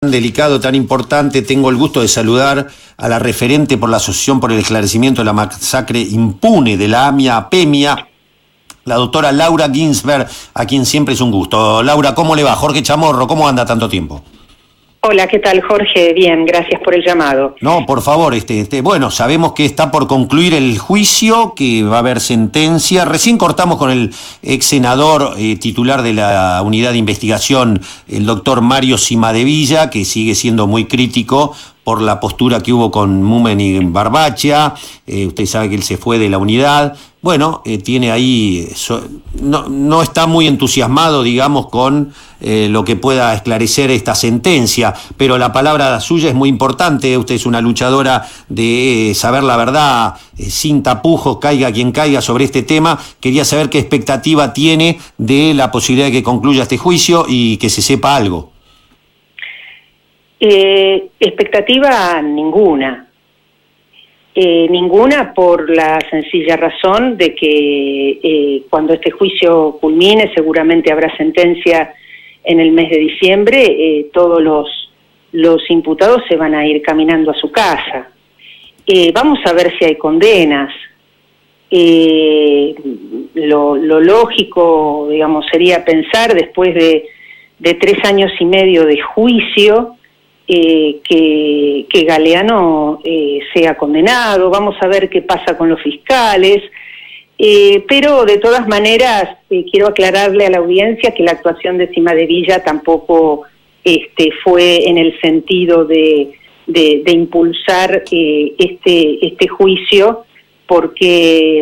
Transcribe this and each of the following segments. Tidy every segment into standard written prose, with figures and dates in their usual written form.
Tan delicado, tan importante, tengo el gusto de saludar a la referente por la Asociación por el Esclarecimiento de la Masacre Impune de la AMIA-PEMIA, la doctora Laura Ginsberg, a quien siempre es un gusto. Laura, ¿cómo le va? Jorge Chamorro, ¿cómo anda tanto tiempo? Hola, ¿qué tal, Jorge? Bien, gracias por el llamado. No, por favor, bueno, sabemos que está por concluir el juicio, que va a haber sentencia. Recién cortamos con el ex senador titular de la unidad de investigación, el doctor Mario Cimadevilla, que sigue siendo muy crítico por la postura que hubo con Mumen y Barbacha. Usted sabe que él se fue de la unidad. Bueno, tiene ahí, no está muy entusiasmado, digamos, con lo que pueda esclarecer esta sentencia, pero la palabra suya es muy importante. Usted es una luchadora de saber la verdad, sin tapujos, caiga quien caiga sobre este tema. Quería saber qué expectativa tiene de la posibilidad de que concluya este juicio y que se sepa algo. Expectativa ninguna. Ninguna, por la sencilla razón de que cuando este juicio culmine seguramente habrá sentencia en el mes de diciembre. Todos los imputados se van a ir caminando a su casa. Vamos a ver si hay condenas. Lo lógico, digamos, sería pensar después de 3 años y medio de juicio que Galeano sea condenado. Vamos a ver qué pasa con los fiscales, pero de todas maneras quiero aclararle a la audiencia que la actuación de Cimadevilla tampoco fue en el sentido de impulsar este juicio, porque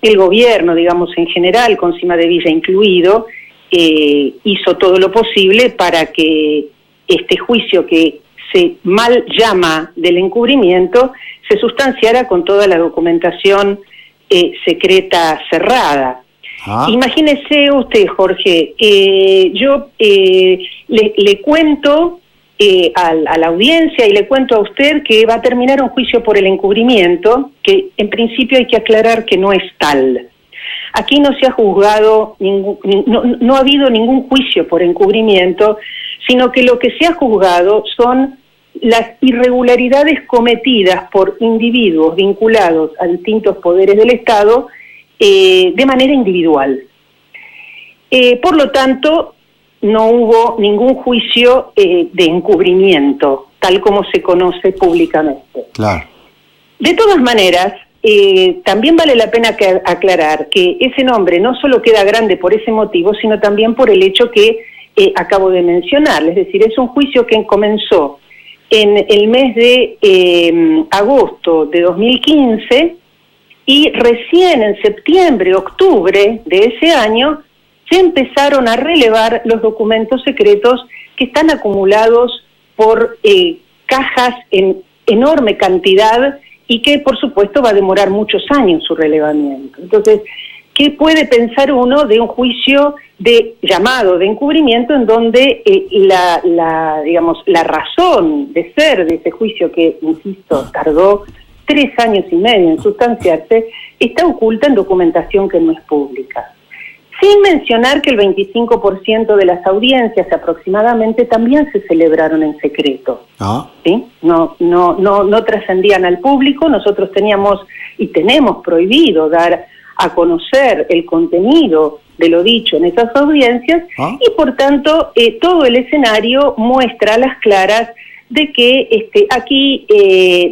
el gobierno, digamos, en general, con Cimadevilla incluido, hizo todo lo posible para que este juicio, que se mal llama del encubrimiento, se sustanciara con toda la documentación secreta cerrada. Imagínese usted, Jorge, yo le cuento a la audiencia y le cuento a usted que va a terminar un juicio por el encubrimiento, que en principio hay que aclarar que no es tal. Aquí no se ha juzgado, no ha habido ningún juicio por encubrimiento, sino que lo que se ha juzgado son las irregularidades cometidas por individuos vinculados a distintos poderes del Estado de manera individual. Por lo tanto, no hubo ningún juicio de encubrimiento, tal como se conoce públicamente. Claro. De todas maneras, también vale la pena aclarar que ese nombre no solo queda grande por ese motivo, sino también por el hecho que acabo de mencionar. Es decir, es un juicio que comenzó en el mes de agosto de 2015 y recién en septiembre, octubre de ese año se empezaron a relevar los documentos secretos que están acumulados por cajas en enorme cantidad y que por supuesto va a demorar muchos años su relevamiento. Entonces, ¿qué puede pensar uno de un juicio llamado de encubrimiento, en donde la razón de ser de ese juicio, que, insisto, tardó 3 años y medio en sustanciarse, está oculta en documentación que no es pública? Sin mencionar que el 25% de las audiencias aproximadamente también se celebraron en secreto. ¿Sí? No trascendían al público. Nosotros teníamos y tenemos prohibido dar a conocer el contenido de lo dicho en esas audiencias, y por tanto todo el escenario muestra a las claras de que aquí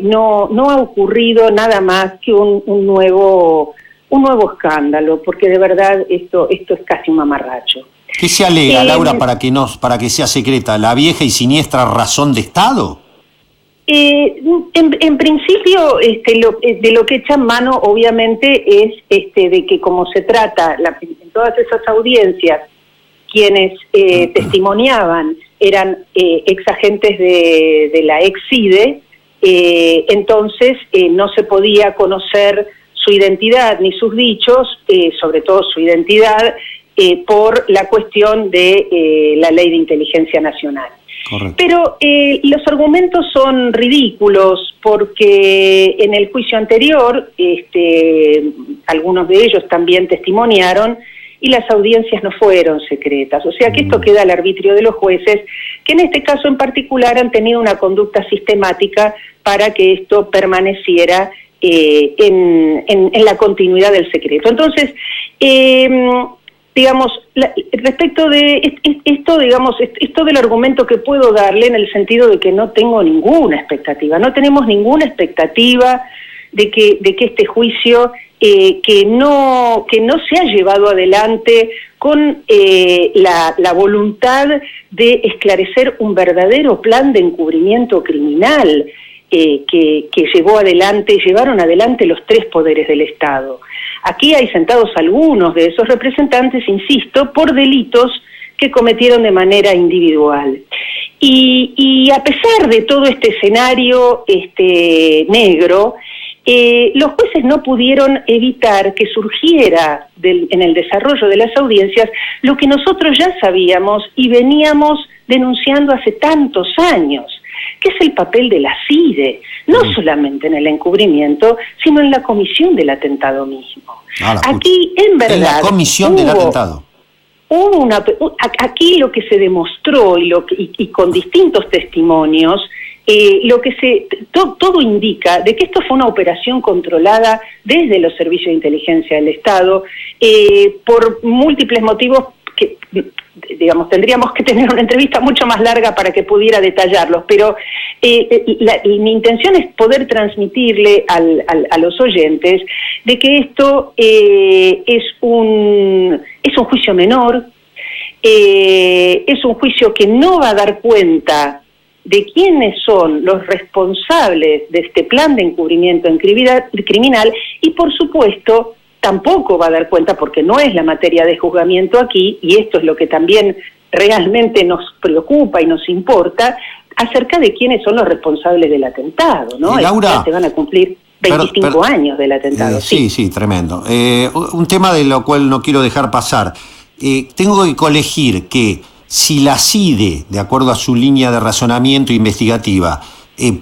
no ha ocurrido nada más que un nuevo escándalo, porque de verdad esto es casi un mamarracho. ¿Qué se alega, Laura, para que sea secreta? ¿La vieja y siniestra razón de Estado? En principio, de lo que echan mano, obviamente, es de que, como se trata, en todas esas audiencias, quienes testimoniaban eran exagentes de la ex-CIDE, entonces no se podía conocer su identidad ni sus dichos, sobre todo su identidad, por la cuestión de la Ley de Inteligencia Nacional. Correcto. Pero los argumentos son ridículos, porque en el juicio anterior algunos de ellos también testimoniaron y las audiencias no fueron secretas. O sea que esto queda al arbitrio de los jueces, que en este caso en particular han tenido una conducta sistemática para que esto permaneciera en la continuidad del secreto. Entonces, digamos, respecto de esto, digamos, esto del argumento que puedo darle en el sentido de que no tengo ninguna expectativa, no tenemos ninguna expectativa de que este juicio que no se ha llevado adelante con la voluntad de esclarecer un verdadero plan de encubrimiento criminal que llevaron adelante los tres poderes del Estado. Aquí hay sentados algunos de esos representantes, insisto, por delitos que cometieron de manera individual. Y a pesar de todo este escenario negro, los jueces no pudieron evitar que surgiera en el desarrollo de las audiencias lo que nosotros ya sabíamos y veníamos denunciando hace tantos años, que es el papel de la CIDE, no solamente en el encubrimiento, sino en la comisión del atentado mismo. Aquí, en verdad, en la comisión del atentado. Aquí lo que se demostró y con distintos testimonios, todo indica de que esto fue una operación controlada desde los servicios de inteligencia del Estado por múltiples motivos que, digamos, tendríamos que tener una entrevista mucho más larga para que pudiera detallarlos, pero mi intención es poder transmitirle a los oyentes de que esto es un juicio menor, es un juicio que no va a dar cuenta de quiénes son los responsables de este plan de encubrimiento criminal y, por supuesto, tampoco va a dar cuenta, porque no es la materia de juzgamiento aquí, y esto es lo que también realmente nos preocupa y nos importa, acerca de quiénes son los responsables del atentado, ¿no? Laura, se van a cumplir 25 años del atentado. Sí, tremendo. Un tema de lo cual no quiero dejar pasar. Tengo que colegir que si la CIDE, de acuerdo a su línea de razonamiento investigativa,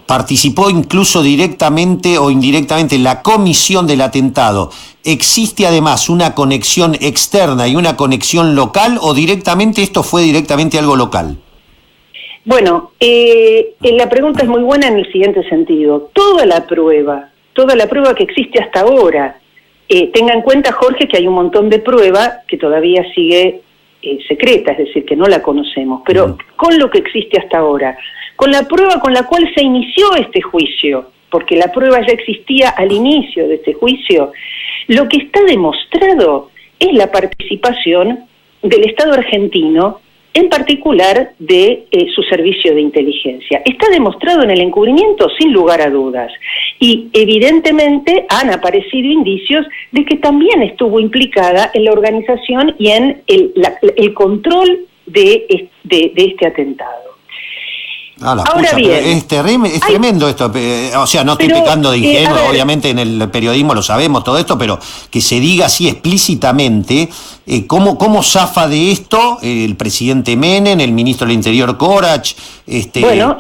participó incluso directamente o indirectamente en la comisión del atentado, ¿existe además una conexión externa y una conexión local o directamente esto fue directamente algo local? Bueno, la pregunta es muy buena en el siguiente sentido. Toda la prueba que existe hasta ahora, tenga en cuenta, Jorge, que hay un montón de prueba que todavía sigue secreta, es decir, que no la conocemos, pero con lo que existe hasta ahora, con la prueba con la cual se inició este juicio, porque la prueba ya existía al inicio de este juicio, lo que está demostrado es la participación del Estado argentino, en particular de su servicio de inteligencia. Está demostrado en el encubrimiento sin lugar a dudas, y evidentemente han aparecido indicios de que también estuvo implicada en la organización y en el control de este atentado. Ahora bien, es tremendo esto, o sea, no estoy pecando de ingenuo, obviamente en el periodismo lo sabemos todo esto, pero que se diga así explícitamente, ¿cómo zafa de esto el presidente Menem, el ministro del Interior Corach? Bueno,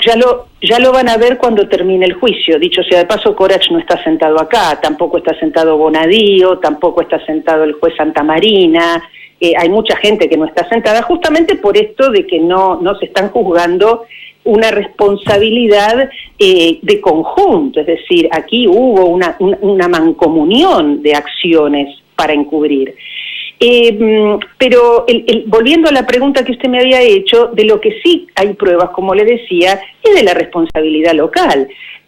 ya lo van a ver cuando termine el juicio. Dicho sea de paso, Corach no está sentado acá, tampoco está sentado Bonadío, tampoco está sentado el juez Santamarina. Hay mucha gente que no está sentada justamente por esto de que no se están juzgando una responsabilidad de conjunto, es decir, aquí hubo una mancomunión de acciones para encubrir. Pero volviendo a la pregunta que usted me había hecho, de lo que sí hay pruebas, como le decía, es de la responsabilidad local.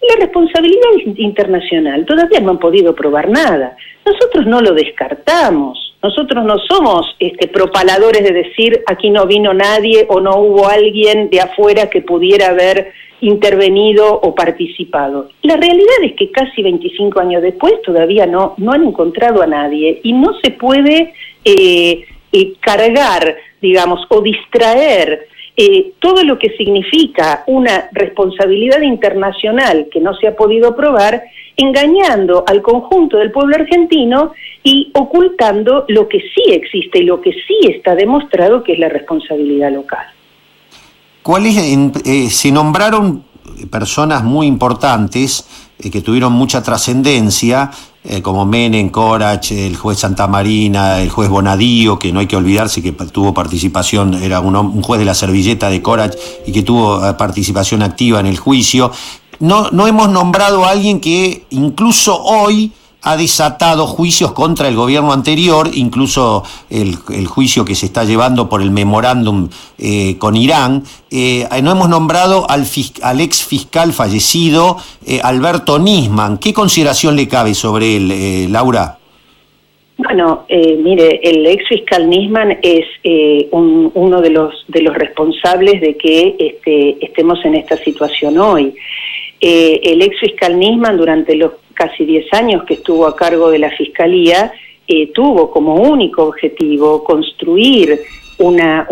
La responsabilidad internacional todavía no han podido probar nada. Nosotros no lo descartamos. Nosotros no somos propaladores de decir aquí no vino nadie o no hubo alguien de afuera que pudiera haber intervenido o participado. La realidad es que casi 25 años después todavía no han encontrado a nadie y no se puede cargar, digamos, o distraer todo lo que significa una responsabilidad internacional que no se ha podido probar, engañando al conjunto del pueblo argentino y ocultando lo que sí existe y lo que sí está demostrado, que es la responsabilidad local. Se nombraron personas muy importantes que tuvieron mucha trascendencia, como Menem, Corach, el juez Santamarina, el juez Bonadío, que no hay que olvidarse que tuvo participación, era un juez de la servilleta de Corach y que tuvo participación activa en el juicio. No hemos nombrado a alguien que incluso hoy ha desatado juicios contra el gobierno anterior, incluso el juicio que se está llevando por el memorándum con Irán. No hemos nombrado al ex fiscal fallecido, Alberto Nisman. ¿Qué consideración le cabe sobre él, Laura? Bueno, mire, el ex fiscal Nisman es uno de los responsables de que estemos en esta situación hoy. El ex fiscal Nisman, durante los casi 10 años que estuvo a cargo de la Fiscalía, tuvo como único objetivo construir una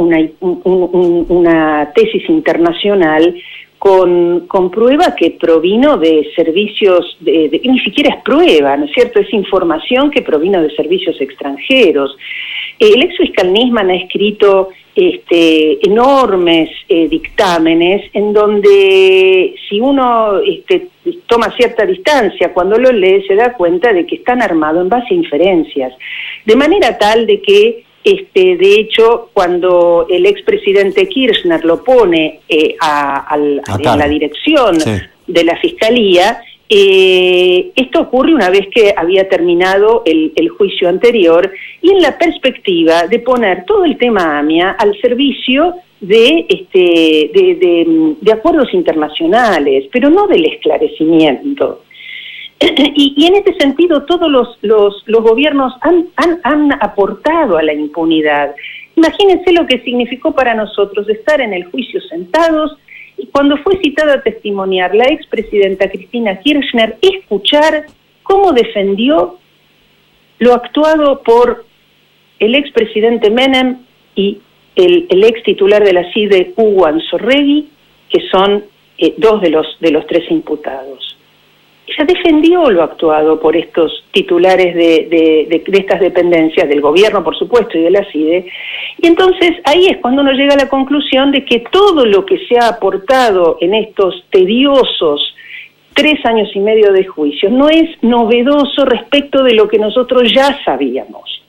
tesis internacional con prueba que provino de servicios, ni siquiera es prueba, ¿no es cierto? Es información que provino de servicios extranjeros. El ex fiscal Nisman ha escrito enormes dictámenes en donde si uno toma cierta distancia, cuando lo lee se da cuenta de que están armados en base a inferencias, de manera tal de que de hecho, cuando el expresidente Kirchner lo pone en la dirección de la Fiscalía, esto ocurre una vez que había terminado el juicio anterior y en la perspectiva de poner todo el tema AMIA al servicio de acuerdos internacionales, pero no del esclarecimiento. Y en este sentido todos los gobiernos han aportado a la impunidad. Imagínense lo que significó para nosotros estar en el juicio sentados y cuando fue citada a testimoniar la expresidenta Cristina Kirchner, escuchar cómo defendió lo actuado por el expresidente Menem y el ex titular de la CIDE, Hugo Anzorregui, que son dos de los tres imputados. Ella defendió lo actuado por estos titulares de estas dependencias, del gobierno, por supuesto, y de la CIDE. Y entonces ahí es cuando uno llega a la conclusión de que todo lo que se ha aportado en estos tediosos 3 años y medio de juicio no es novedoso respecto de lo que nosotros ya sabíamos.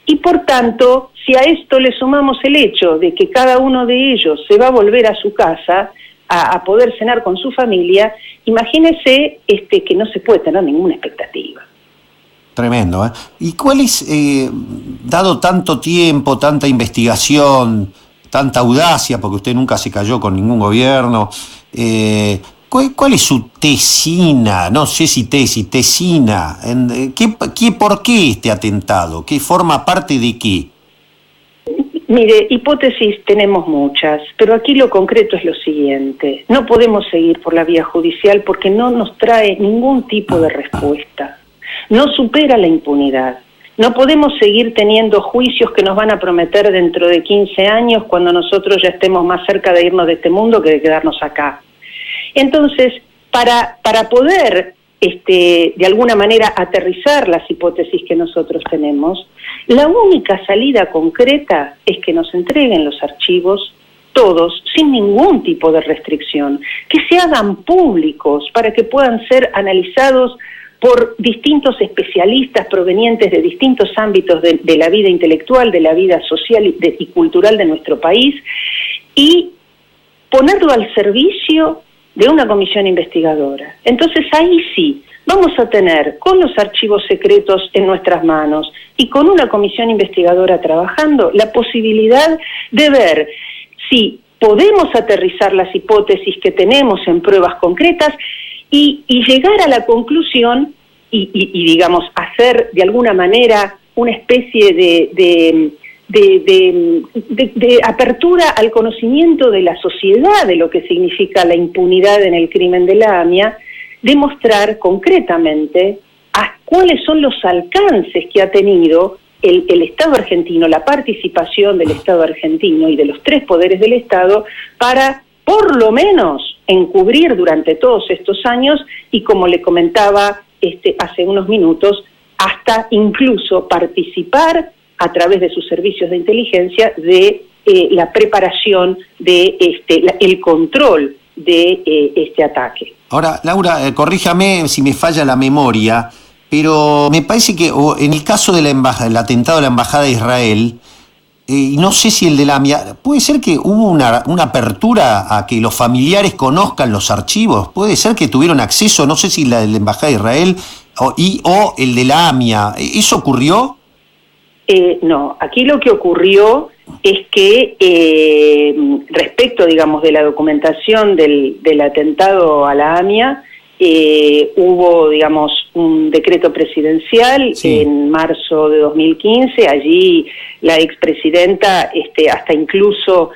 Y por tanto, si a esto le sumamos el hecho de que cada uno de ellos se va a volver a su casa a poder cenar con su familia, imagínese que no se puede tener ninguna expectativa. Tremendo, ¿eh? ¿Y cuál es, dado tanto tiempo, tanta investigación, tanta audacia, porque usted nunca se cayó con ningún gobierno, cuál es su tesina, no sé si tesina, ¿por qué este atentado? ¿Qué forma parte de qué? Mire, hipótesis tenemos muchas, pero aquí lo concreto es lo siguiente. No podemos seguir por la vía judicial porque no nos trae ningún tipo de respuesta. No supera la impunidad. No podemos seguir teniendo juicios que nos van a prometer dentro de 15 años cuando nosotros ya estemos más cerca de irnos de este mundo que de quedarnos acá. Entonces, para poder de alguna manera aterrizar las hipótesis que nosotros tenemos, la única salida concreta es que nos entreguen los archivos todos, sin ningún tipo de restricción, que se hagan públicos para que puedan ser analizados por distintos especialistas provenientes de distintos ámbitos de la vida intelectual, de la vida social y cultural de nuestro país, y ponerlo al servicio de una comisión investigadora. Entonces ahí sí, vamos a tener con los archivos secretos en nuestras manos y con una comisión investigadora trabajando la posibilidad de ver si podemos aterrizar las hipótesis que tenemos en pruebas concretas y llegar a la conclusión y digamos, hacer de alguna manera una especie de apertura al conocimiento de la sociedad de lo que significa la impunidad en el crimen de la AMIA, demostrar concretamente cuáles son los alcances que ha tenido el Estado argentino, la participación del Estado argentino y de los 3 poderes del Estado para, por lo menos, encubrir durante todos estos años y, como le comentaba hace unos minutos, hasta incluso participar a través de sus servicios de inteligencia de la preparación de el control de este ataque. Ahora, Laura, corríjame si me falla la memoria, pero me parece que en el caso de el atentado a la Embajada de Israel, no sé si el de la AMIA, puede ser que hubo una apertura a que los familiares conozcan los archivos, puede ser que tuvieron acceso, no sé si la de la Embajada de Israel o el de la AMIA, ¿eso ocurrió? No, aquí lo que ocurrió es que respecto, digamos, de la documentación del atentado a la AMIA, hubo, digamos, un decreto presidencial en marzo de 2015, allí la expresidenta hasta incluso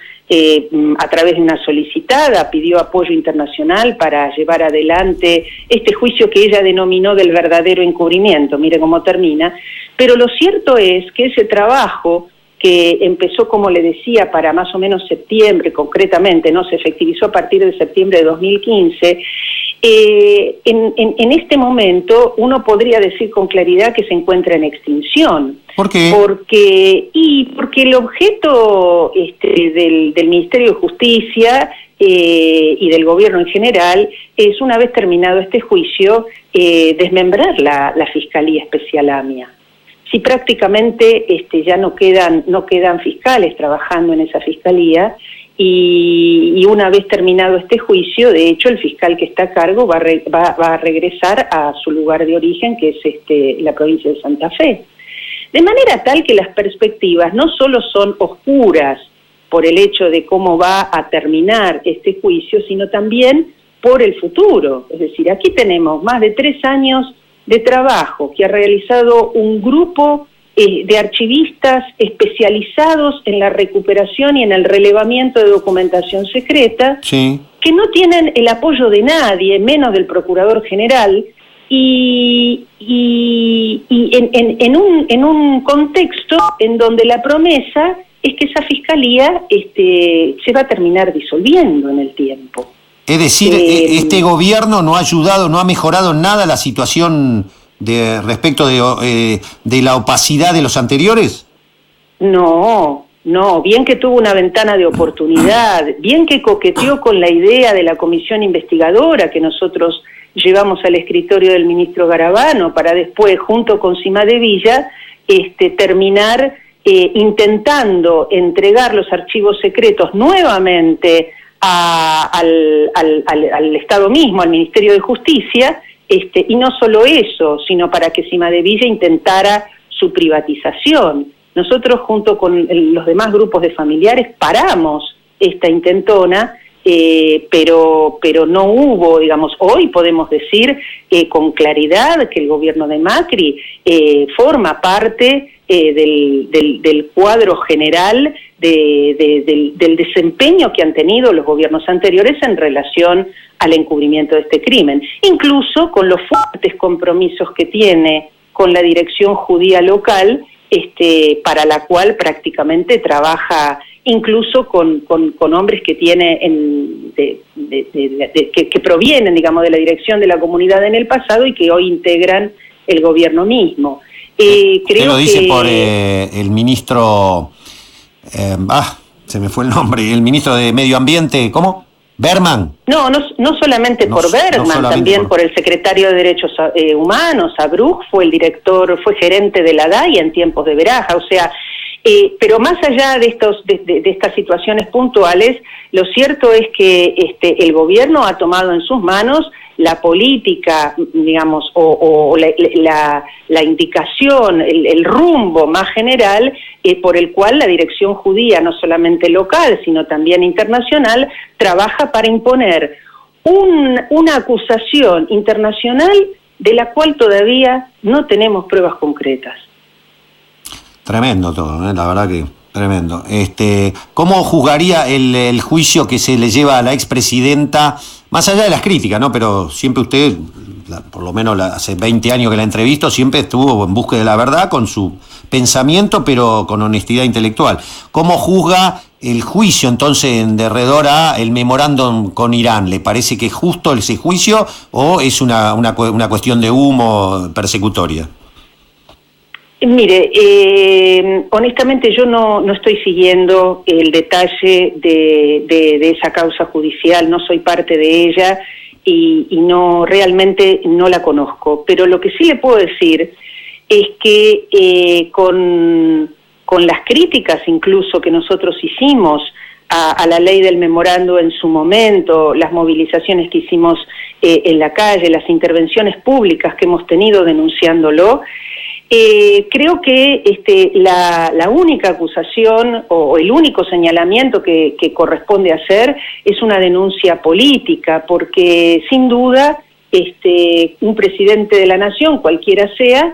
a través de una solicitada pidió apoyo internacional para llevar adelante este juicio que ella denominó del verdadero encubrimiento, mire cómo termina, pero lo cierto es que ese trabajo que empezó, como le decía, para más o menos septiembre, concretamente, no se efectivizó a partir de septiembre de 2015, en este momento uno podría decir con claridad que se encuentra en extinción. ¿Por qué? Porque el objeto del Ministerio de Justicia y del gobierno en general es, una vez terminado este juicio, desmembrar la Fiscalía Especial AMIA. Si prácticamente ya no quedan fiscales trabajando en esa fiscalía, y una vez terminado este juicio, de hecho, el fiscal que está a cargo va a regresar a su lugar de origen, que es la provincia de Santa Fe. De manera tal que las perspectivas no solo son oscuras por el hecho de cómo va a terminar este juicio, sino también por el futuro. Es decir, aquí tenemos más de 3 años de trabajo que ha realizado un grupo de archivistas especializados en la recuperación y en el relevamiento de documentación secreta, que no tienen el apoyo de nadie, menos del Procurador General, y en un contexto en donde la promesa es que esa fiscalía se va a terminar disolviendo en el tiempo. Es decir, este gobierno no ha ayudado, no ha mejorado nada la situación respecto de la opacidad de los anteriores. No, bien que tuvo una ventana de oportunidad, bien que coqueteó con la idea de la comisión investigadora que nosotros llevamos al escritorio del ministro Garabano para después, junto con Cimadevilla, terminar intentando entregar los archivos secretos nuevamente al Estado mismo, al Ministerio de Justicia, y no solo eso, sino para que Cimadevilla intentara su privatización. Nosotros, junto con los demás grupos de familiares, paramos esta intentona, pero no hubo, digamos, hoy podemos decir con claridad que el gobierno de Macri forma parte del cuadro general del desempeño que han tenido los gobiernos anteriores en relación al encubrimiento de este crimen, incluso con los fuertes compromisos que tiene con la dirección judía local, para la cual prácticamente trabaja incluso con hombres que tiene que provienen, digamos, de la dirección de la comunidad en el pasado y que hoy integran el gobierno mismo. Creo lo dice por el ministro, se me fue el nombre, el ministro de Medio Ambiente, ¿cómo? ¿Berman? No solamente por Berman, también por el secretario de Derechos Humanos, Abruj, fue gerente de la DAIA en tiempos de Veraja, o sea, pero más allá de estas situaciones puntuales, lo cierto es que el gobierno ha tomado en sus manos la política, digamos, o la indicación, el rumbo más general por el cual la dirección judía, no solamente local, sino también internacional, trabaja para imponer una acusación internacional de la cual todavía no tenemos pruebas concretas. Tremendo todo, la verdad que tremendo. ¿Cómo juzgaría el juicio que se le lleva a la expresidenta, más allá de las críticas, ¿no? Pero siempre usted, por lo menos hace 20 años que la entrevisto, siempre estuvo en búsqueda de la verdad con su pensamiento, pero con honestidad intelectual. ¿Cómo juzga el juicio entonces en derredor a el memorándum con Irán? ¿Le parece que es justo ese juicio o es una cuestión de humo persecutoria? Mire, honestamente yo no estoy siguiendo el detalle de esa causa judicial, no soy parte de ella, y no, realmente no la conozco. Pero lo que sí le puedo decir es que con las críticas incluso que nosotros hicimos a la ley del memorando en su momento, las movilizaciones que hicimos en la calle, las intervenciones públicas que hemos tenido denunciándolo, creo que la única acusación o el único señalamiento que corresponde hacer es una denuncia política, porque sin duda un presidente de la nación, cualquiera sea,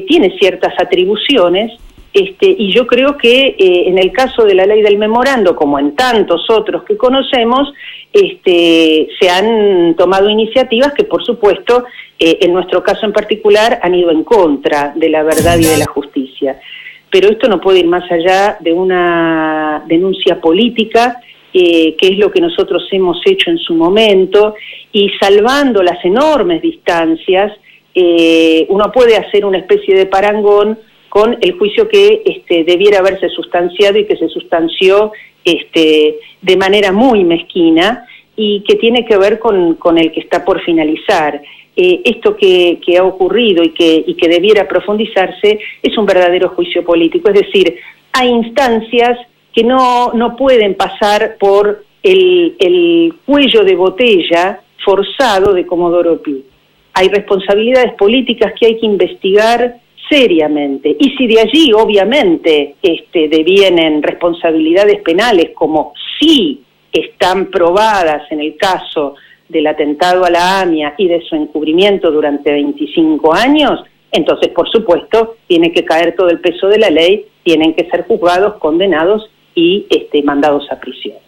tiene ciertas atribuciones, y yo creo que en el caso de la ley del memorando, como en tantos otros que conocemos, se han tomado iniciativas que, por supuesto, en nuestro caso en particular, han ido en contra de la verdad y de la justicia. Pero esto no puede ir más allá de una denuncia política, que es lo que nosotros hemos hecho en su momento, y salvando las enormes distancias, uno puede hacer una especie de parangón con el juicio que debiera haberse sustanciado y que se sustanció de manera muy mezquina y que tiene que ver con el que está por finalizar. Esto que ha ocurrido y que debiera profundizarse es un verdadero juicio político, es decir, hay instancias que no pueden pasar por el cuello de botella forzado de Comodoro Pi. Hay responsabilidades políticas que hay que investigar seriamente, y si de allí obviamente devienen responsabilidades penales, como sí están probadas en el caso del atentado a la AMIA y de su encubrimiento durante 25 años, entonces por supuesto tiene que caer todo el peso de la ley, tienen que ser juzgados, condenados y mandados a prisión.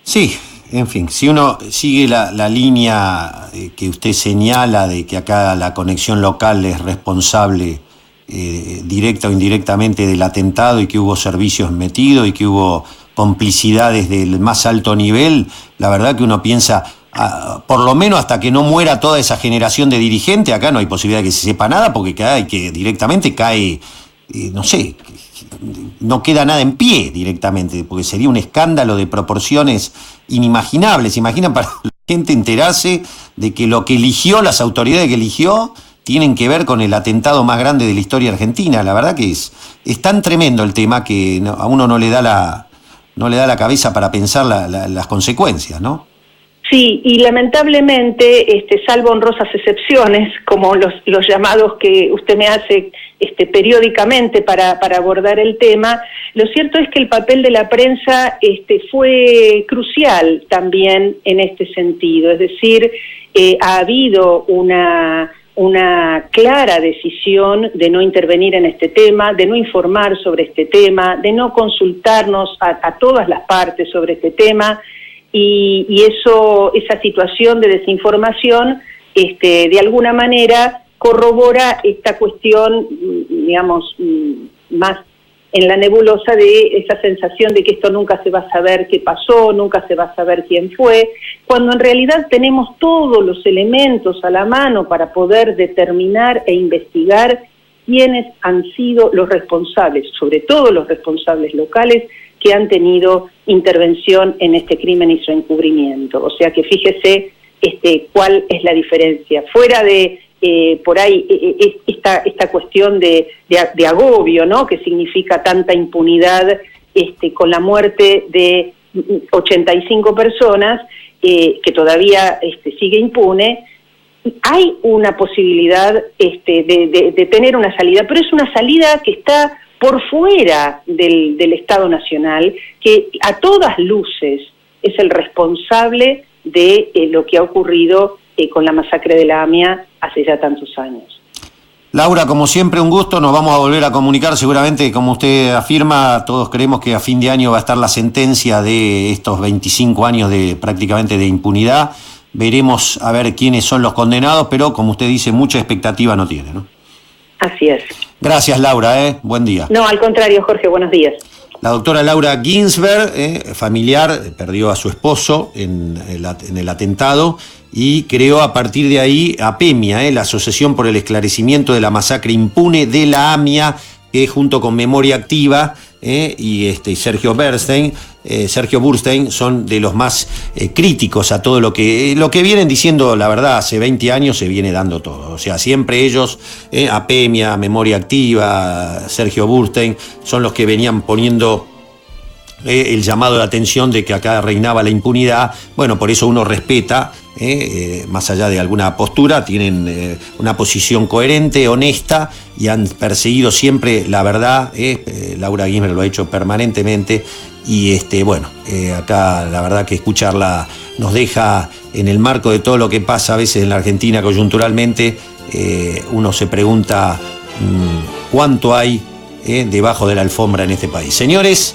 Sí, en fin, si uno sigue la línea que usted señala de que acá la conexión local es responsable directa o indirectamente del atentado y que hubo servicios metidos y que hubo complicidades del más alto nivel, la verdad que uno piensa, por lo menos hasta que no muera toda esa generación de dirigentes, acá no hay posibilidad de que se sepa nada porque directamente cae, no sé, no queda nada en pie directamente, porque sería un escándalo de proporciones inimaginables. ¿Imaginan para la gente enterarse de que lo que eligió, las autoridades que eligió, tienen que ver con el atentado más grande de la historia argentina? La verdad que es tan tremendo el tema que a uno no le da la cabeza para pensar las consecuencias, ¿no? Sí, y lamentablemente, salvo honrosas excepciones, como los llamados que usted me hace periódicamente para abordar el tema, lo cierto es que el papel de la prensa fue crucial también en este sentido. Es decir, ha habido una clara decisión de no intervenir en este tema, de no informar sobre este tema, de no consultarnos a todas las partes sobre este tema, y esa situación de desinformación de alguna manera corrobora esta cuestión, digamos, más en la nebulosa de esa sensación de que esto nunca se va a saber qué pasó, nunca se va a saber quién fue, cuando en realidad tenemos todos los elementos a la mano para poder determinar e investigar quiénes han sido los responsables, sobre todo los responsables locales, que han tenido intervención en este crimen y su encubrimiento. O sea que fíjese cuál es la diferencia. Fuera de por ahí esta cuestión de agobio, ¿no?, que significa tanta impunidad con la muerte de 85 personas, que todavía sigue impune, hay una posibilidad de tener una salida, pero es una salida que está por fuera del Estado Nacional, que a todas luces es el responsable de lo que ha ocurrido con la masacre de la AMIA hace ya tantos años. Laura, como siempre, un gusto. Nos vamos a volver a comunicar. Seguramente, como usted afirma, todos creemos que a fin de año va a estar la sentencia de estos 25 años prácticamente de impunidad. Veremos a ver quiénes son los condenados, pero como usted dice, mucha expectativa no tiene, ¿no? Así es. Gracias, Laura, buen día. No, al contrario, Jorge, buenos días. La doctora Laura Ginsberg, familiar, perdió a su esposo en el atentado y creó a partir de ahí APEMIA, la Asociación por el Esclarecimiento de la Masacre Impune de la AMIA, que junto con Memoria Activa y Sergio Burstein son de los más críticos a todo lo que vienen diciendo. La verdad, hace 20 años se viene dando todo. O sea, siempre ellos, APEMIA, Memoria Activa, Sergio Burstein, son los que venían poniendo el llamado de atención de que acá reinaba la impunidad. Bueno, por eso uno respeta, más allá de alguna postura, tienen una posición coherente, honesta, y han perseguido siempre la verdad. Laura Guismer lo ha hecho permanentemente, y acá la verdad que escucharla nos deja, en el marco de todo lo que pasa a veces en la Argentina coyunturalmente, uno se pregunta cuánto hay debajo de la alfombra en este país. Señores,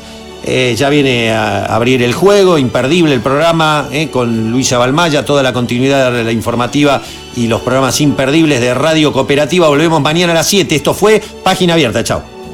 ya viene a abrir el juego, imperdible el programa, con Luisa Balmaya, toda la continuidad de la informativa y los programas imperdibles de Radio Cooperativa. Volvemos mañana a las 7. Esto fue Página Abierta. Chao.